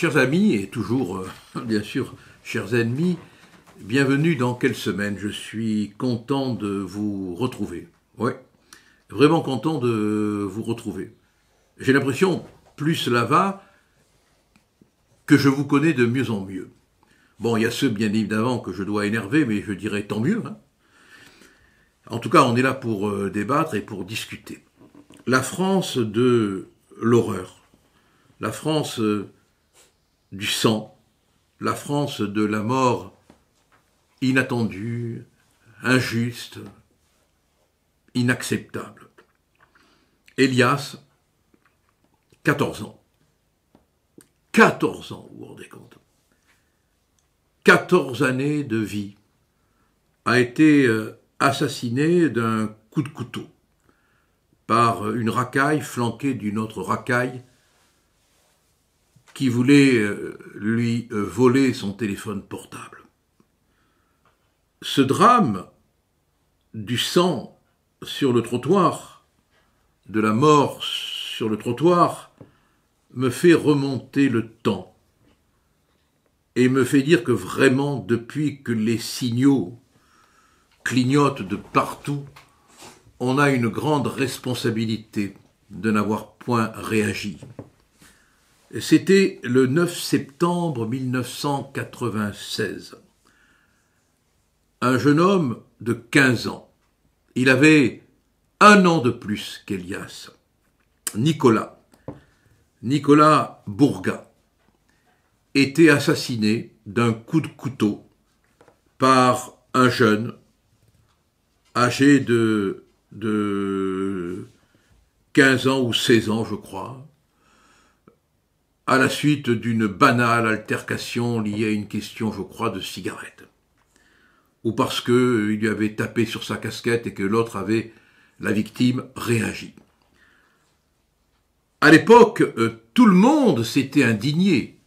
Chers amis, et toujours, bien sûr, chers ennemis, bienvenue dans Quelle semaine. Je suis content de vous retrouver. Ouais, vraiment content de vous retrouver. J'ai l'impression, plus cela va, que je vous connais de mieux en mieux. Bon, il y a ceux, bien évidemment, que je dois énerver, mais je dirais tant mieux. Hein. En tout cas, on est là pour débattre et pour discuter. La France de l'horreur, la France du sang, la France de la mort inattendue, injuste, inacceptable. Elias, 14 ans. 14 ans, vous vous rendez compte. 14 années de vie a été assassiné d'un coup de couteau par une racaille flanquée d'une autre racaille qui voulait lui voler son téléphone portable. Ce drame du sang sur le trottoir, de la mort sur le trottoir, me fait remonter le temps et me fait dire que vraiment, depuis que les signaux clignotent de partout, on a une grande responsabilité de n'avoir point réagi. C'était le 9 septembre 1996. Un jeune homme de 15 ans. Il avait 1 an de plus qu'Elias. Nicolas Bourga, était assassiné d'un coup de couteau par un jeune âgé de 15 ans ou 16 ans, je crois, à la suite d'une banale altercation liée à une question, je crois, de cigarette. Ou parce qu'il lui avait tapé sur sa casquette et que l'autre avait, la victime, réagi. À l'époque, tout le monde s'était indigné.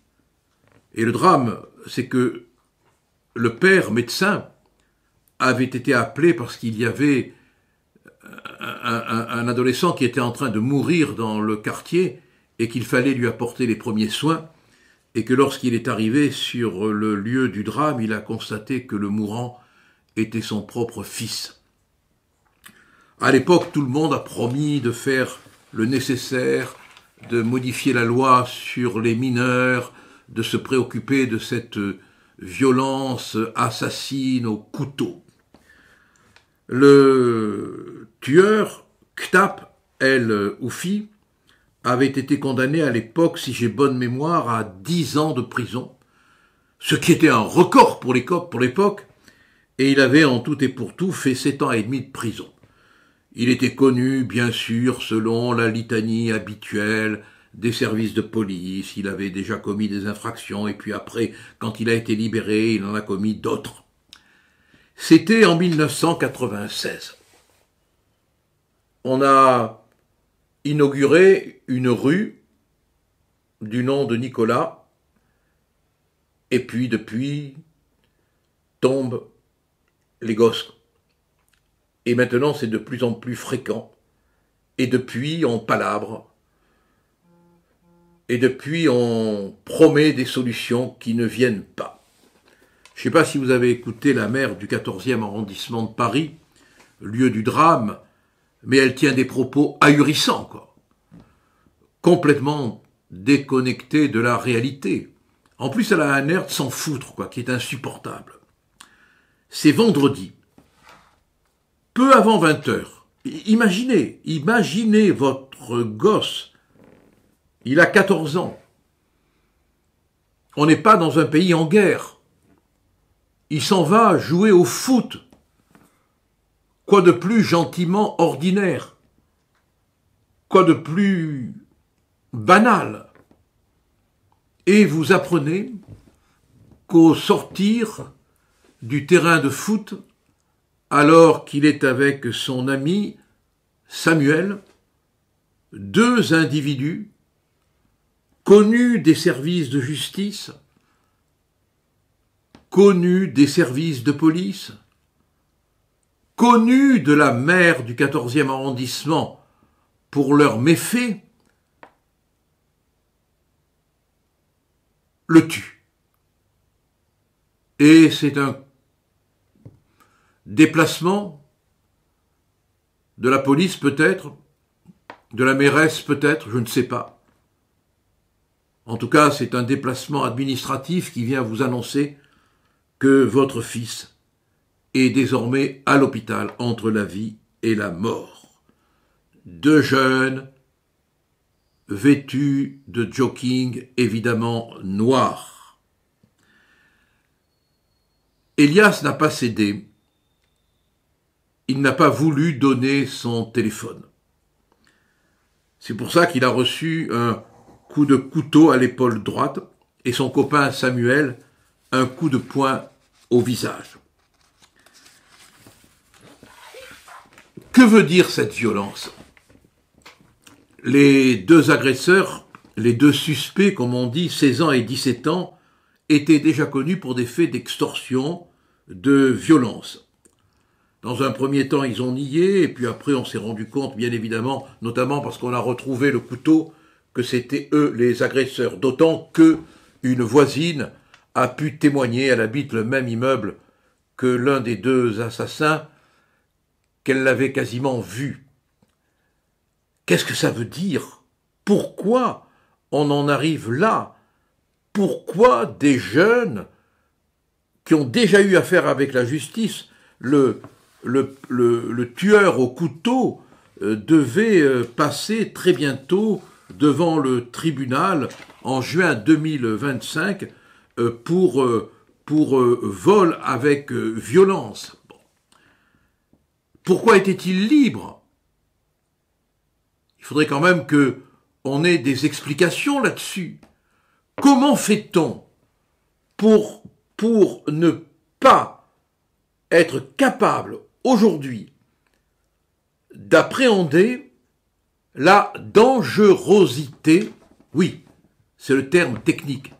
Et le drame, c'est que le père médecin avait été appelé parce qu'il y avait un adolescent qui était en train de mourir dans le quartier et qu'il fallait lui apporter les premiers soins, et que lorsqu'il est arrivé sur le lieu du drame, il a constaté que le mourant était son propre fils. À l'époque, tout le monde a promis de faire le nécessaire, de modifier la loi sur les mineurs, de se préoccuper de cette violence assassine au couteau. Le tueur, Ktap El Oufi, avait été condamné à l'époque, si j'ai bonne mémoire, à 10 ans de prison, ce qui était un record pour l'époque, et il avait en tout et pour tout fait 7 ans et demi de prison. Il était connu, bien sûr, selon la litanie habituelle des services de police, il avait déjà commis des infractions, et puis après, quand il a été libéré, il en a commis d'autres. C'était en 1996. On a inauguré une rue du nom de Nicolas, et puis depuis tombent les gosses. Et maintenant c'est de plus en plus fréquent, et depuis on palabre, et depuis on promet des solutions qui ne viennent pas. Je ne sais pas si vous avez écouté la maire du 14e arrondissement de Paris, lieu du drame, mais elle tient des propos ahurissants, quoi. Complètement déconnectés de la réalité. En plus, elle a un air de s'en foutre, quoi, qui est insupportable. C'est vendredi, peu avant 20h. Imaginez votre gosse, il a 14 ans. On n'est pas dans un pays en guerre. Il s'en va jouer au foot. Quoi de plus gentiment ordinaire? Quoi de plus banal? Et vous apprenez qu'au sortir du terrain de foot, alors qu'il est avec son ami Samuel, 2 individus connus des services de justice, connus des services de police, connus de la maire du 14e arrondissement pour leurs méfaits, le tue. Et c'est un déplacement de la police peut-être, de la mairesse peut-être, je ne sais pas. En tout cas, c'est un déplacement administratif qui vient vous annoncer que votre fils est désormais à l'hôpital entre la vie et la mort. Deux jeunes vêtus de jogging évidemment noirs. Elias n'a pas cédé. Il n'a pas voulu donner son téléphone. C'est pour ça qu'il a reçu un coup de couteau à l'épaule droite et son copain Samuel un coup de poing au visage. Que veut dire cette violence? Les deux agresseurs, les deux suspects, comme on dit, 16 ans et 17 ans, étaient déjà connus pour des faits d'extorsion, de violence. Dans un premier temps, ils ont nié, et puis après, on s'est rendu compte, bien évidemment, notamment parce qu'on a retrouvé le couteau, que c'était eux les agresseurs. D'autant que une voisine a pu témoigner, elle habite le même immeuble que l'un des deux assassins, qu'elle l'avait quasiment vu. Qu'est-ce que ça veut dire? Pourquoi on en arrive là? Pourquoi des jeunes qui ont déjà eu affaire avec la justice, le tueur au couteau devait passer très bientôt devant le tribunal en juin 2025 pour vol avec violence. Bon. Pourquoi était-il libre? Il faudrait quand même qu'on ait des explications là-dessus. Comment fait-on pour ne pas être capable aujourd'hui d'appréhender la dangerosité, oui, c'est le terme technique,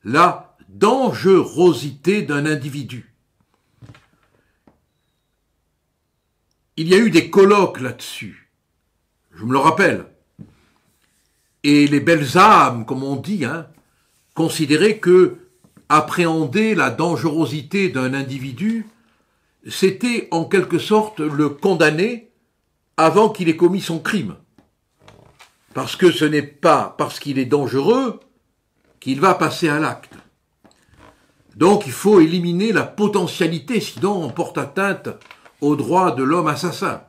la dangerosité d'un individu. Il y a eu des colloques là-dessus, je me le rappelle, et les belles âmes, comme on dit, considéraient que appréhender la dangerosité d'un individu, c'était en quelque sorte le condamner avant qu'il ait commis son crime. Parce que ce n'est pas parce qu'il est dangereux qu'il va passer à l'acte. Donc il faut éliminer la potentialité, sinon on porte atteinte aux droits de l'homme assassin.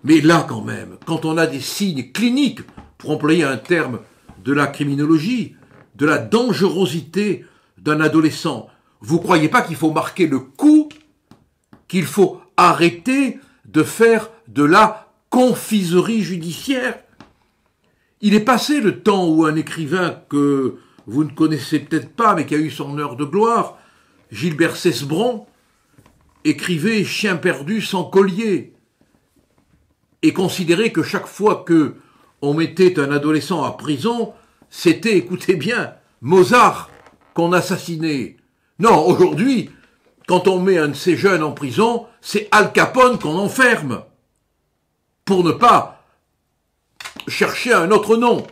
Mais là quand même, quand on a des signes cliniques, pour employer un terme de la criminologie, de la dangerosité d'un adolescent, vous ne croyez pas qu'il faut marquer le coup, qu'il faut arrêter de faire de la confiserie judiciaire? Il est passé le temps où un écrivain que vous ne connaissez peut-être pas, mais qui a eu son heure de gloire, Gilbert Cesbron, écrivait « Chien perdu sans collier » et considérait que chaque fois que on mettait un adolescent en prison, c'était, écoutez bien, Mozart qu'on assassinait. Non, aujourd'hui, quand on met un de ces jeunes en prison, c'est Al Capone qu'on enferme, pour ne pas chercher un autre nom.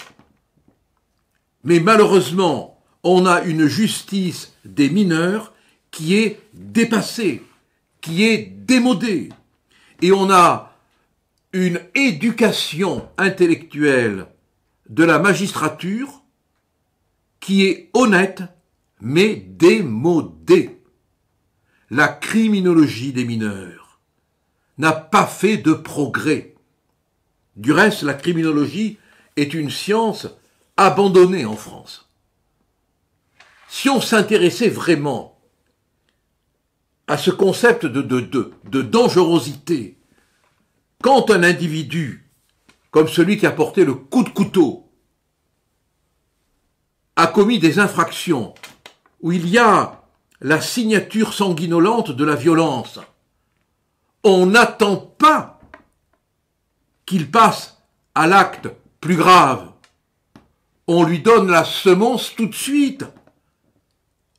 Mais malheureusement, on a une justice des mineurs qui est dépassée, qui est démodée. Et on a une éducation intellectuelle de la magistrature qui est honnête, mais démodée. La criminologie des mineurs n'a pas fait de progrès. Du reste, la criminologie est une science abandonnée en France. Si on s'intéressait vraiment à ce concept de dangerosité, quand un individu, comme celui qui a porté le coup de couteau, a commis des infractions où il y a la signature sanguinolente de la violence, on n'attend pas qu'il passe à l'acte plus grave. On lui donne la semonce tout de suite.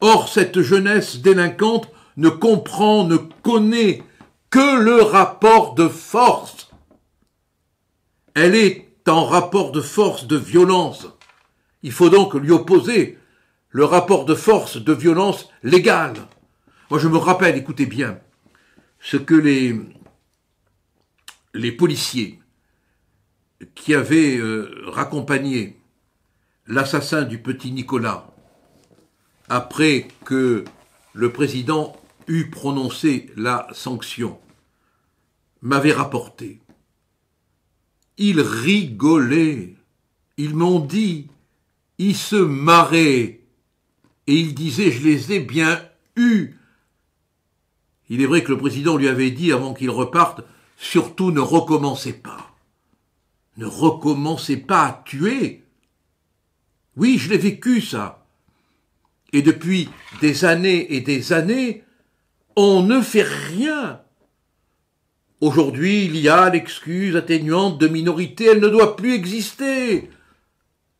Or, cette jeunesse délinquante ne comprend, ne connaît que le rapport de force. Elle est en rapport de force, de violence. Il faut donc lui opposer le rapport de force, de violence légale. Moi, je me rappelle, écoutez bien, ce que les policiers qui avaient raccompagné l'assassin du petit Nicolas, après que le président eut prononcé la sanction, m'avaient rapporté. Ils rigolaient, ils m'ont dit, ils se marraient, et ils disaient, je les ai bien eus. Il est vrai que le président lui avait dit, avant qu'il reparte, surtout ne recommencez pas. Ne recommencez pas à tuer. Oui, je l'ai vécu, ça. Et depuis des années et des années, on ne fait rien. Aujourd'hui, il y a l'excuse atténuante de minorité, elle ne doit plus exister.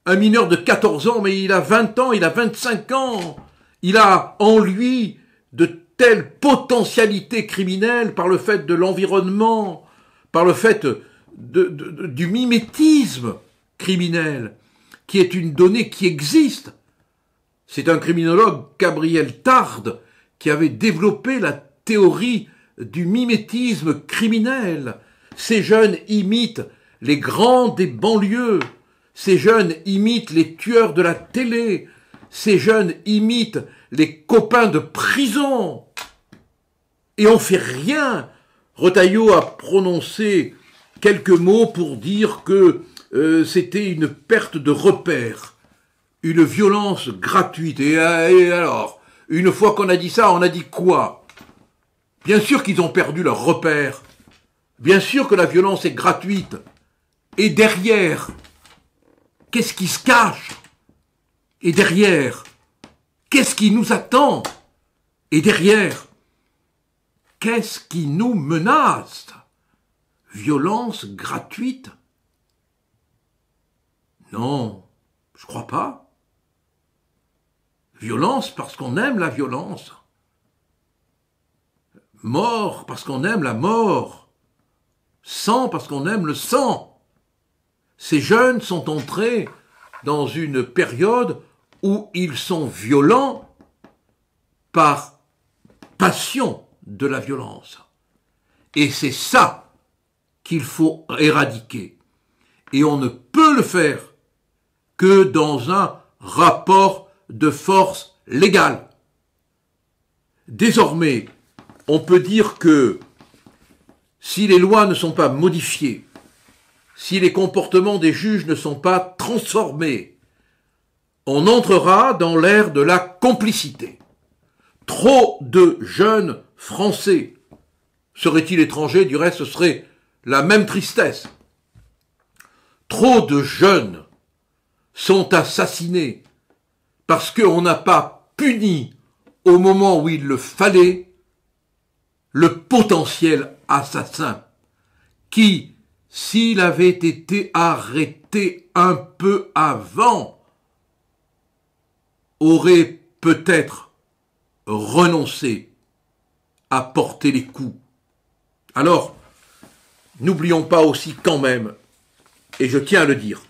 Un mineur de 14 ans, mais il a 20 ans, il a 25 ans. Il a en lui de telles potentialités criminelles par le fait de l'environnement, par le fait du mimétisme criminel, qui est une donnée qui existe. C'est un criminologue, Gabriel Tarde, qui avait développé la théorie du mimétisme criminel. Ces jeunes imitent les grands des banlieues, ces jeunes imitent les tueurs de la télé, ces jeunes imitent les copains de prison. Et on fait rien. Retailleau a prononcé quelques mots pour dire que c'était une perte de repère, une violence gratuite. Et alors, une fois qu'on a dit ça, on a dit quoi? Bien sûr qu'ils ont perdu leur repère. Bien sûr que la violence est gratuite. Et derrière, qu'est-ce qui se cache? Et derrière, qu'est-ce qui nous attend? Et derrière, qu'est-ce qui nous menace? Violence gratuite? Non, je crois pas. Violence parce qu'on aime la violence. Mort parce qu'on aime la mort. Sang parce qu'on aime le sang. Ces jeunes sont entrés dans une période où ils sont violents par passion de la violence. Et c'est ça qu'il faut éradiquer. Et on ne peut le faire que dans un rapport de force légale. Désormais, on peut dire que si les lois ne sont pas modifiées, si les comportements des juges ne sont pas transformés, on entrera dans l'ère de la complicité. Trop de jeunes Français, seraient-ils étrangers, du reste ce serait la même tristesse. Trop de jeunes sont assassinés parce qu'on n'a pas puni au moment où il le fallait le potentiel assassin qui, s'il avait été arrêté un peu avant, aurait peut-être renoncé à porter les coups. Alors, n'oublions pas aussi quand même, et je tiens à le dire,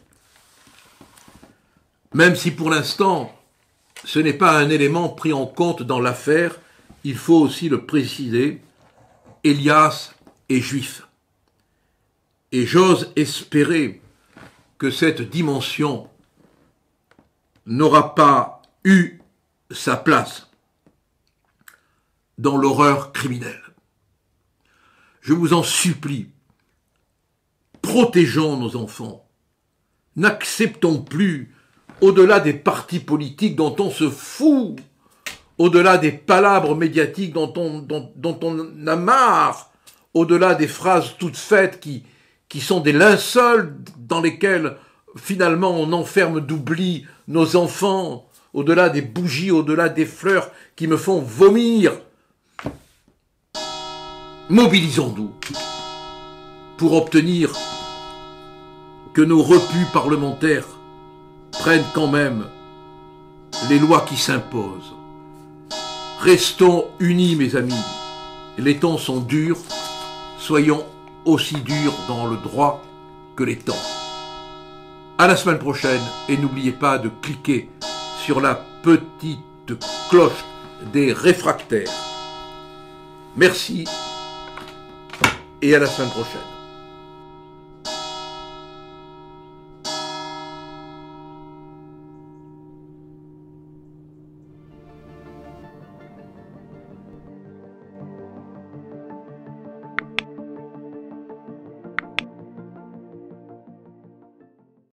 même si pour l'instant ce n'est pas un élément pris en compte dans l'affaire, il faut aussi le préciser, Elias est juif. Et j'ose espérer que cette dimension n'aura pas eu sa place dans l'horreur criminelle. Je vous en supplie, protégeons nos enfants. N'acceptons plus, au-delà des partis politiques dont on se fout, au-delà des palabres médiatiques dont on a marre, au-delà des phrases toutes faites qui sont des linceuls dans lesquels finalement on enferme d'oubli nos enfants, au-delà des bougies, au-delà des fleurs qui me font vomir. Mobilisons-nous pour obtenir que nos repus parlementaires prennent quand même les lois qui s'imposent. Restons unis, mes amis. Les temps sont durs, soyons aussi durs dans le droit que les temps. À la semaine prochaine et n'oubliez pas de cliquer sur la petite cloche des réfractaires. Merci et à la semaine prochaine.